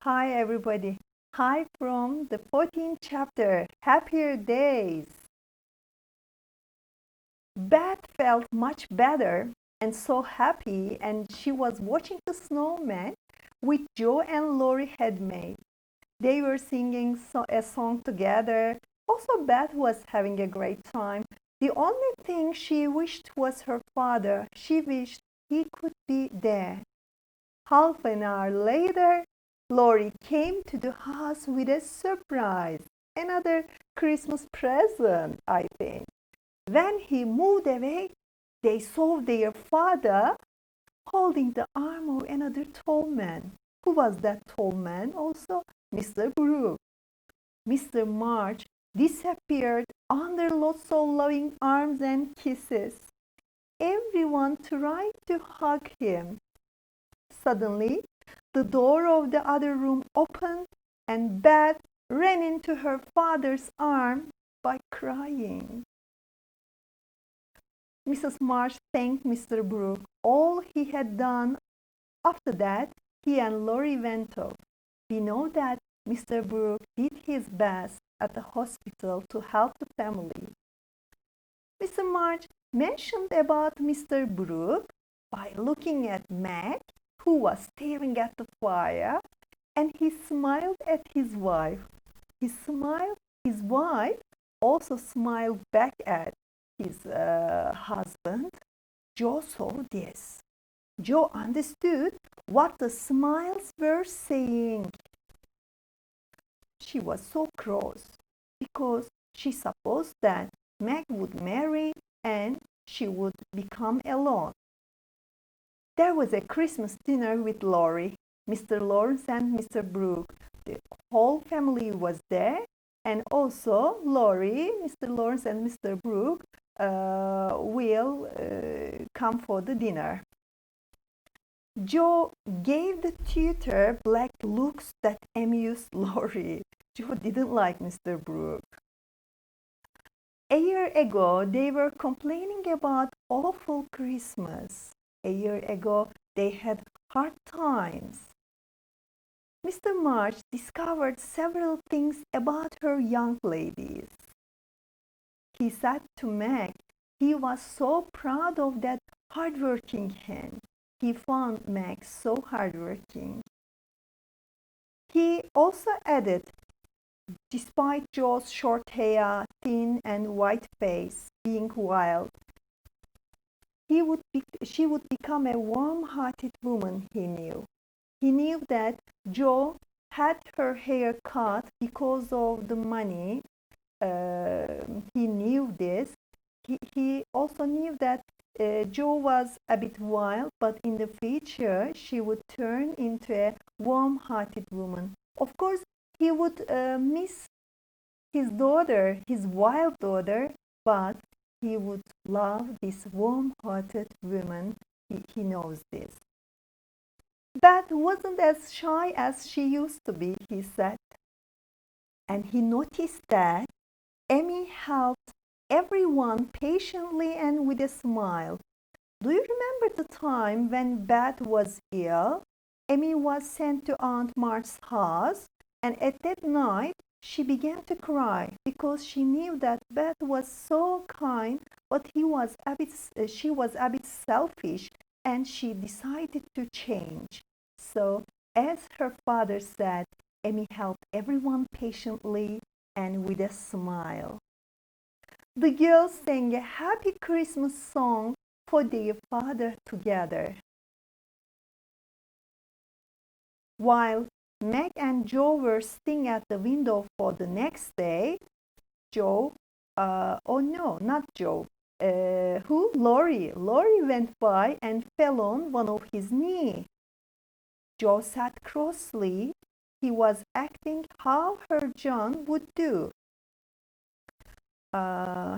Hi, everybody. Hi from the 14th chapter, Happier Days. Beth felt much better and so happy, and she was watching the snowman which Joe and Lori had made. They were singing a song together. Also, Beth was having a great time. The only thing she wished was her father. She wished he could be there. Half an hour later, Lori came to the house with a surprise. Another Christmas present, I think. When he moved away, they saw their father holding the arm of another tall man. Who was that tall man? Also, Mr. Brooke. Mr. March disappeared under lots of loving arms and kisses. Everyone tried to hug him. Suddenly, the door of the other room opened and Beth ran into her father's arms by crying. Mrs. March thanked Mr. Brooke. All he had done. After that, he and Lori went off. We know that Mr. Brooke did his best at the hospital to help the family. Mr. March mentioned about Mr. Brooke by looking at Meg, who was staring at the fire, and he smiled at his wife. He smiled. His wife also smiled back at his husband. Joe saw this. Joe understood what the smiles were saying. She was so cross because she supposed that Meg would marry and she would become alone. There was a Christmas dinner with Lori, Mr. Lawrence and Mr. Brooke. The whole family was there, and also Lori, Mr. Lawrence and Mr. Brooke will come for the dinner. Joe gave the tutor black looks that amused Lori. Joe didn't like Mr. Brooke. A year ago, they were complaining about awful Christmas. A year ago, they had hard times. Mr. March discovered several things about her young ladies. He said to Meg he was so proud of that hardworking hen. He found Meg so hardworking. He also added, despite Joe's short hair, thin and white face being wild, she would become a warm-hearted woman, he knew. He knew that Joe had her hair cut because of the money. He knew this. He also knew that Joe was a bit wild, but in the future she would turn into a warm-hearted woman. Of course, he would miss his daughter, his wild daughter, but he would love this warm-hearted woman. He knows this. Beth wasn't as shy as she used to be, he said. And he noticed that Emmy helped everyone patiently and with a smile. Do you remember the time when Beth was ill? Emmy was sent to Aunt March's house, and at that night she began to cry because she knew that Beth was so kind, but she was a bit selfish, and she decided to change. So, as her father said, Emmy helped everyone patiently and with a smile. The girls sang a happy Christmas song for their father together. While Meg and Joe were sitting at the window for the next day, oh no, not Joe, Lori went by and fell on one of his knees. Joe sat crossly. He was acting how her John would do. Oh,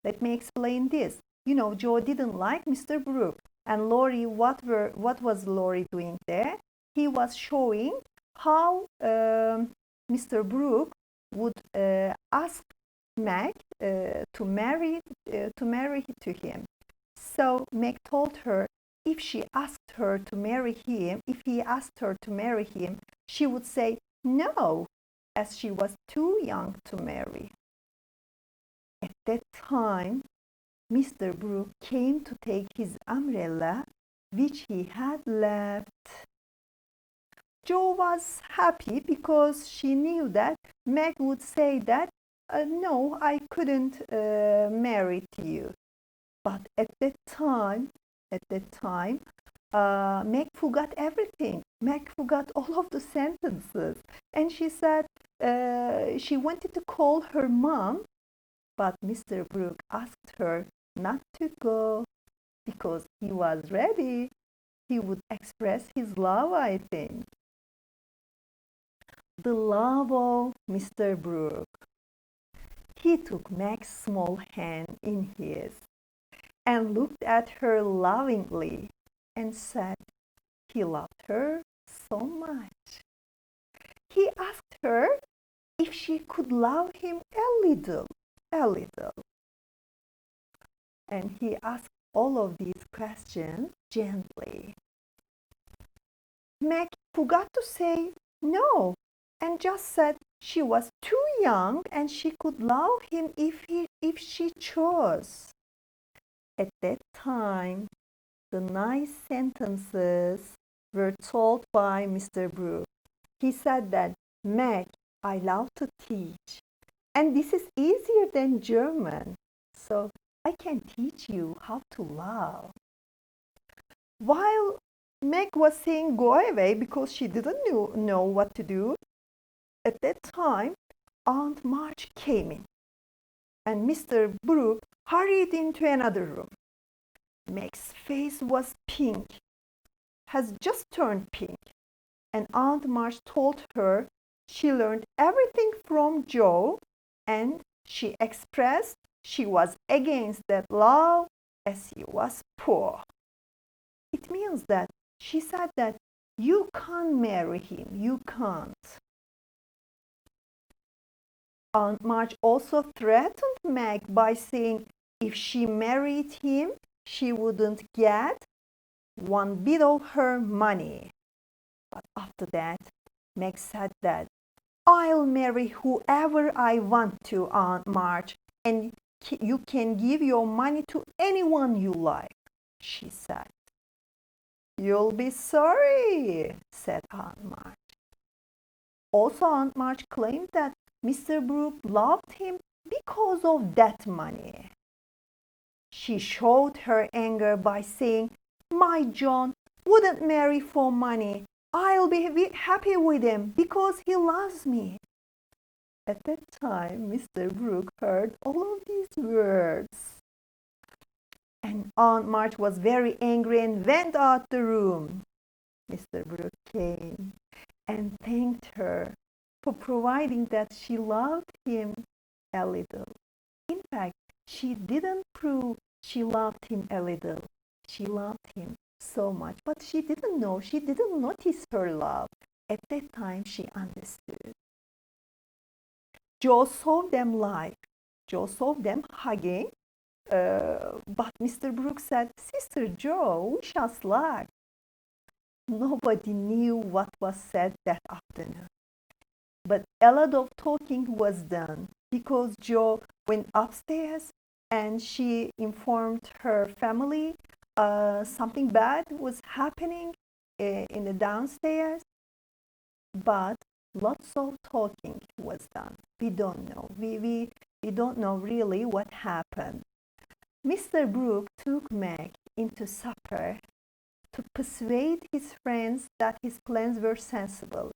let me explain this. You know, Joe didn't like Mr. Brooke. And Lori, what was Lori doing there? He was showing how Mr. Brooke would ask Meg to marry to him. So Meg told her, if she asked her to marry him, if he asked her to marry him, she would say no, as she was too young to marry. At that time, Mr. Brooke came to take his umbrella, which he had left. Jo was happy because she knew that Meg would say that, no, I couldn't marry you. But at that time, Meg forgot everything. Meg forgot all of the sentences. And she said she wanted to call her mom, but Mr. Brooke asked her not to go because he was ready. He would express his love, I think. The love of Mr. Brooke. He took Meg's small hand in his and looked at her lovingly and said he loved her so much. He asked her if she could love him a little. And he asked all of these questions gently. Meg forgot to say no and just said she was too young and she could love him if she chose. At that time, the nice sentences were told by Mr. Brooke. He said that, Meg, I love to teach, and this is easier than German, so I can teach you how to love. While Meg was saying go away because she didn't know what to do, at that time, Aunt March came in, and Mr. Brooke hurried into another room. Meg's face was pink, has just turned pink, and Aunt March told her she learned everything from Jo, and she expressed she was against that love as he was poor. It means that she said that you can't marry him, you can't. Aunt March also threatened Meg by saying if she married him, she wouldn't get one bit of her money. But after that, Meg said that I'll marry whoever I want to, Aunt March, and you can give your money to anyone you like, she said. You'll be sorry, said Aunt March. Also, Aunt March claimed that Mr. Brooke loved him because of that money. She showed her anger by saying, my John wouldn't marry for money. I'll be happy with him because he loves me. At that time, Mr. Brooke heard all of these words. And Aunt March was very angry and went out the room. Mr. Brooke came and thanked her for providing that she loved him a little. In fact, she didn't prove she loved him a little. She loved him so much, but she didn't know, she didn't notice her love. At that time, she understood. Jo saw them live. Jo saw them hugging. But Mr. Brooke said, Sister Jo, wish us luck. Nobody knew what was said that afternoon. But a lot of talking was done because Jo went upstairs and she informed her family something bad was happening in the downstairs. But lots of talking was done. We don't know. We don't know really what happened. Mr. Brooke took Meg into supper to persuade his friends that his plans were sensible.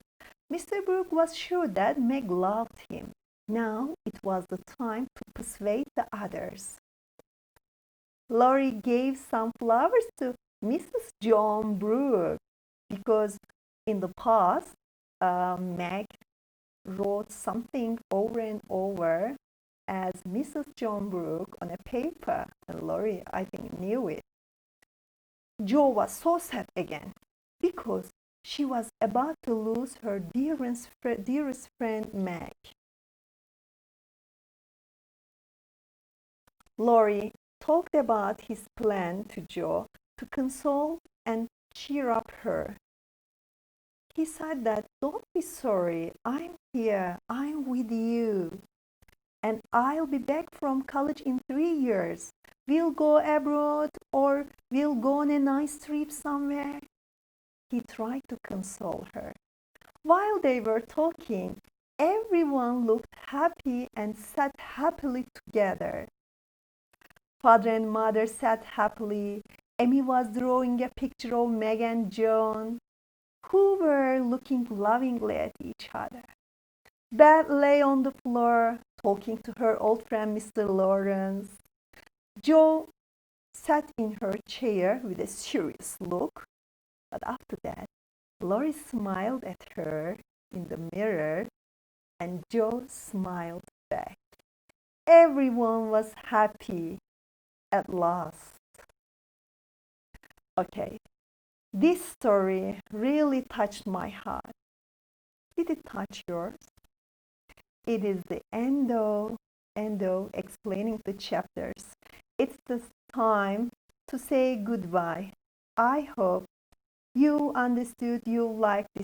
Mr. Brooke was sure that Meg loved him. Now it was the time to persuade the others. Laurie gave some flowers to Mrs. John Brooke because in the past, Meg wrote something over and over as Mrs. John Brooke on a paper, and Laurie, I think, knew it. Jo was so sad again because she was about to lose her dearest friend, Meg. Laurie talked about his plan to Jo to console and cheer up her. He said that, "Don't be sorry, I'm here, I'm with you, and I'll be back from college in 3 years. We'll go abroad or we'll go on a nice trip somewhere." He tried to console her. While they were talking, everyone looked happy and sat happily together. Father and mother sat happily. Amy was drawing a picture of Meg and John, who were looking lovingly at each other. Beth lay on the floor, talking to her old friend Mr. Lawrence. Jo sat in her chair with a serious look, but after that, Lori smiled at her in the mirror, and Jo smiled back. Everyone was happy at last. Okay, this story really touched my heart. Did it touch yours? It is the end of explaining the chapters. It's the time to say goodbye. I hope you understood, you liked this